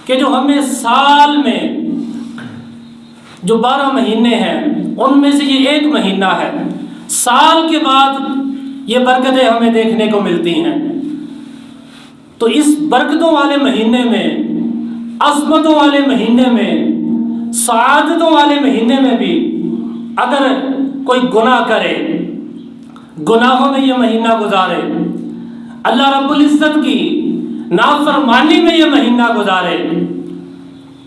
کہ جو ہمیں سال میں جو 12 مہینے ہیں ان میں سے یہ ایک مہینہ ہے، سال کے بعد یہ برکتیں ہمیں دیکھنے کو ملتی ہیں۔ تو اس برکتوں والے مہینے میں، عظمتوں والے مہینے میں، سعادتوں والے مہینے میں بھی اگر کوئی گناہ کرے، گناہوں میں یہ مہینہ گزارے، اللہ رب العزت کی نافرمانی میں یہ مہینہ گزارے،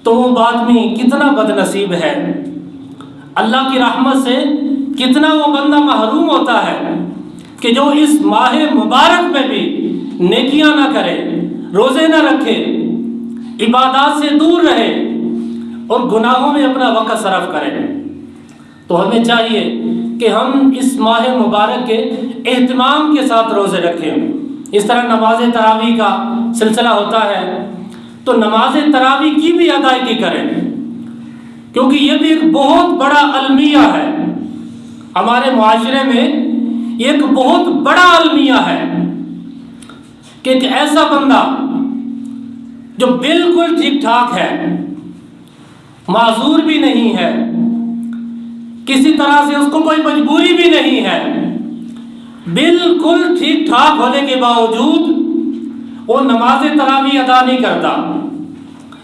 تو وہ آدمی کتنا بد نصیب ہے۔ اللہ کی رحمت سے کتنا وہ بندہ محروم ہوتا ہے کہ جو اس ماہ مبارک میں بھی نیکیاں نہ کرے، روزے نہ رکھے، عبادات سے دور رہے اور گناہوں میں اپنا وقت صرف کرے۔ تو ہمیں چاہیے کہ ہم اس ماہ مبارک کے اہتمام کے ساتھ روزے رکھیں۔ اس طرح نماز تراویح کا سلسلہ ہوتا ہے تو نماز تراویح کی بھی ادائیگی کریں، کیونکہ یہ بھی ایک بہت بڑا المیہ ہے ہمارے معاشرے میں۔ یہ ایک بہت بڑا المیہ ہے کہ ایک ایسا بندہ جو بالکل ٹھیک ٹھاک ہے، معذور بھی نہیں ہے، کسی طرح سے اس کو کوئی مجبوری بھی نہیں ہے، بالکل ٹھیک ٹھاک ہونے کے باوجود وہ نماز تراویح ادا نہیں کرتا۔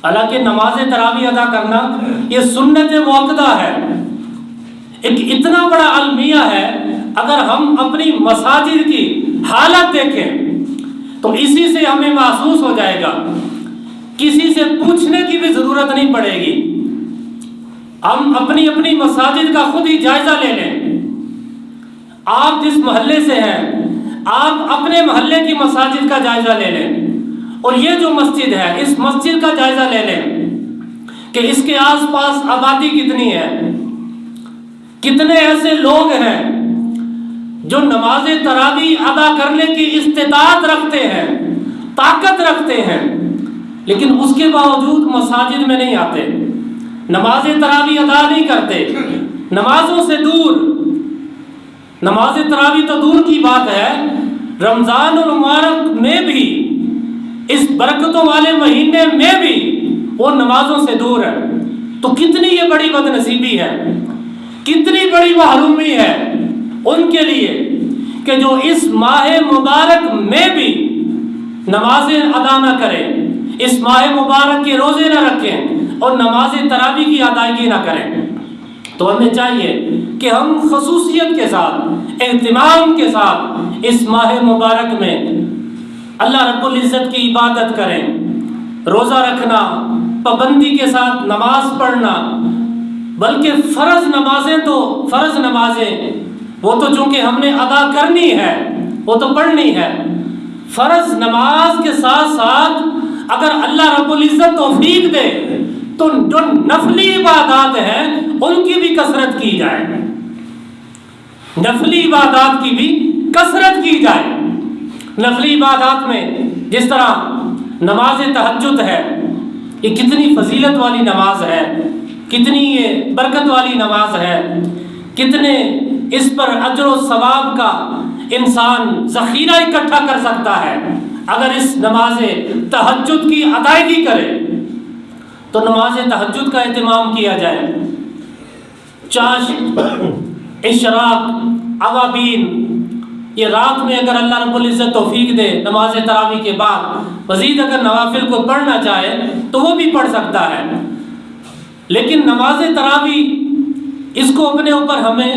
حالانکہ نماز تراویح ادا کرنا یہ سنت مؤکدہ ہے، ایک اتنا بڑا المیہ ہے۔ اگر ہم اپنی مساجد کی حالت دیکھیں تو اسی سے ہمیں محسوس ہو جائے گا، کسی سے پوچھنے کی بھی ضرورت نہیں پڑے گی۔ ہم اپنی مساجد کا خود ہی جائزہ لے لیں۔ آپ جس محلے سے ہیں آپ اپنے محلے کی مساجد کا جائزہ لے لیں، اور یہ جو مسجد ہے اس مسجد کا جائزہ لے لیں کہ اس کے آس پاس آبادی کتنی ہے، کتنے ایسے لوگ ہیں جو نماز تراویح ادا کرنے کی استطاعت رکھتے ہیں، طاقت رکھتے ہیں، لیکن اس کے باوجود مساجد میں نہیں آتے، نماز تراویح ادا نہیں کرتے، نمازوں سے دور۔ نماز تراویح تو دور کی بات ہے، رمضان المبارک میں بھی، اس برکتوں والے مہینے میں بھی وہ نمازوں سے دور ہے۔ تو کتنی یہ بڑی بد نصیبی ہے، کتنی بڑی محرومی ہے ان کے لیے کہ جو اس ماہ مبارک میں بھی نمازیں ادا نہ کریں، اس ماہ مبارک کے روزے نہ رکھیں اور نماز تراویح کی ادائیگی نہ کریں۔ تو ہمیں چاہیے کہ ہم خصوصیت کے ساتھ، اہتمام کے ساتھ اس ماہ مبارک میں اللہ رب العزت کی عبادت کریں، روزہ رکھنا، پابندی کے ساتھ نماز پڑھنا، بلکہ فرض نمازیں وہ تو چونکہ ہم نے ادا کرنی ہے، وہ تو پڑھنی ہے۔ فرض نماز کے ساتھ ساتھ اگر اللہ رب العزت توفیق دے تو جو نفلی عبادات ہیں ان کی بھی کثرت کی جائے، نفلی عبادات کی بھی کثرت کی جائے۔ نفلی عبادات میں جس طرح نماز تہجد ہے، یہ کتنی فضیلت والی نماز ہے، کتنی یہ برکت والی نماز ہے، کتنے اس پر اجر و ثواب کا انسان ذخیرہ اکٹھا کر سکتا ہے اگر اس نماز تہجد کی ادائیگی کرے۔ تو نماز تہجد کا اہتمام کیا جائے، چاش، اشراق، اوابین، یہ رات میں اگر اللہ رب العزت توفیق دے نماز تراویح کے بعد مزید اگر نوافل کو پڑھنا چاہے تو وہ بھی پڑھ سکتا ہے۔ لیکن نماز تراویح اس کو اپنے اوپر ہمیں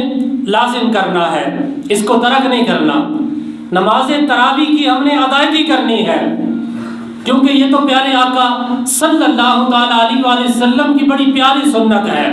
لازم کرنا ہے، اس کو ترک نہیں کرنا۔ نماز تراویح کی ہم نے ادائیگی کرنی ہے، کیونکہ یہ تو پیارے آقا صلی اللہ تعالیٰ علیہ وآلہ وسلم کی بڑی پیاری سنت ہے۔